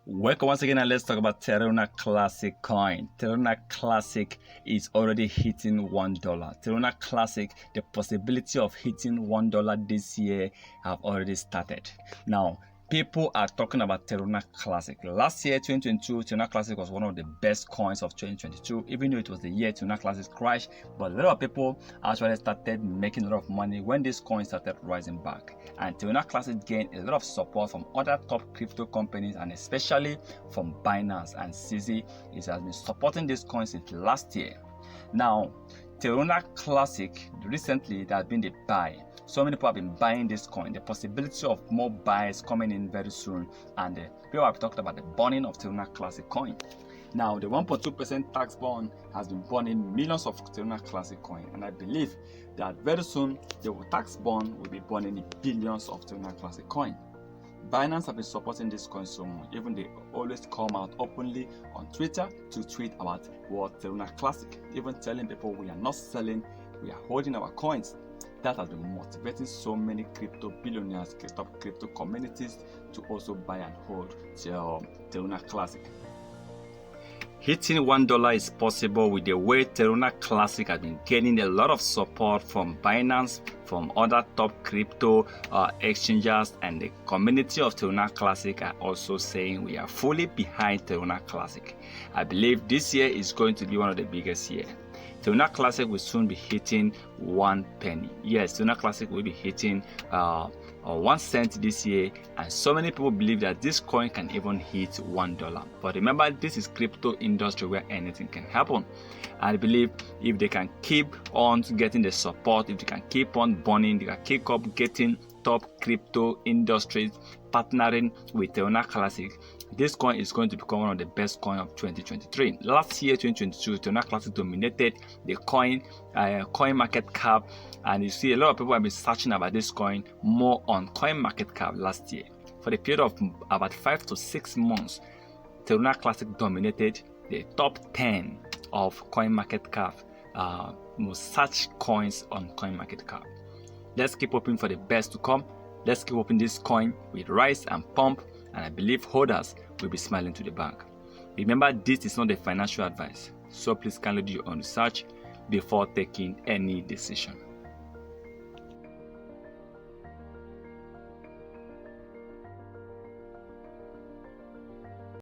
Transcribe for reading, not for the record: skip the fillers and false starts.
Welcome once again, and let's talk about Terra Classic coin. Terra Classic is already hitting $1. Terra Classic, the possibility of hitting $1 this year have already started. Now, people are talking about Terra Classic. Last year, 2022, Terra Classic was one of the best coins of 2022, even though it was the year Terra Classic crashed. But a lot of people actually started making a lot of money when this coin started rising back. And Terra Classic gained a lot of support from other top crypto companies, and especially from Binance and CZ. It has been supporting this coin since last year. Now, Terra Classic, recently there has been the buy. So many people have been buying this coin. The possibility of more buys coming in very soon, and people have talked about the burning of Terra Classic coin. Now, the 1.2% tax bond has been burning millions of Terra Classic coin, and I believe that very soon the tax bond will be burning billions of Terra Classic coin. Binance have been supporting this coin so much, even they always come out openly on Twitter to tweet about what Terra Classic, even telling people we are not selling, we are holding our coins. That has been motivating so many crypto billionaires, top crypto communities to also buy and hold Terra Classic. Hitting $1 is possible with the way Terra Classic has been gaining a lot of support from Binance, from other top crypto exchanges, and the community of Terra Classic are also saying we are fully behind Terra Classic. I believe this year is going to be one of the biggest years. Terra Classic will soon be hitting 1 penny. Yes, Terra Classic will be hitting 1 cent this year, and so many people believe that this coin can even hit $1. But remember, this is crypto industry where anything can happen. I believe if they can keep on getting the support, if they can keep on burning, they can keep up getting top crypto industries partnering with Terra Classic, this coin is going to become one of the best coin of 2023. Last year, 2022, Terra Classic dominated the coin market cap, and you see a lot of people have been searching about this coin more on coin market cap last year. For the period of about 5 to 6 months, Terra Classic dominated the top 10 of coin market cap, most searched coins on coin market cap. Let's keep hoping for the best to come. Let's keep hoping this coin will rise and pump, and I believe holders will be smiling to the bank. Remember, this is not a financial advice, so please kindly do your own research before taking any decision.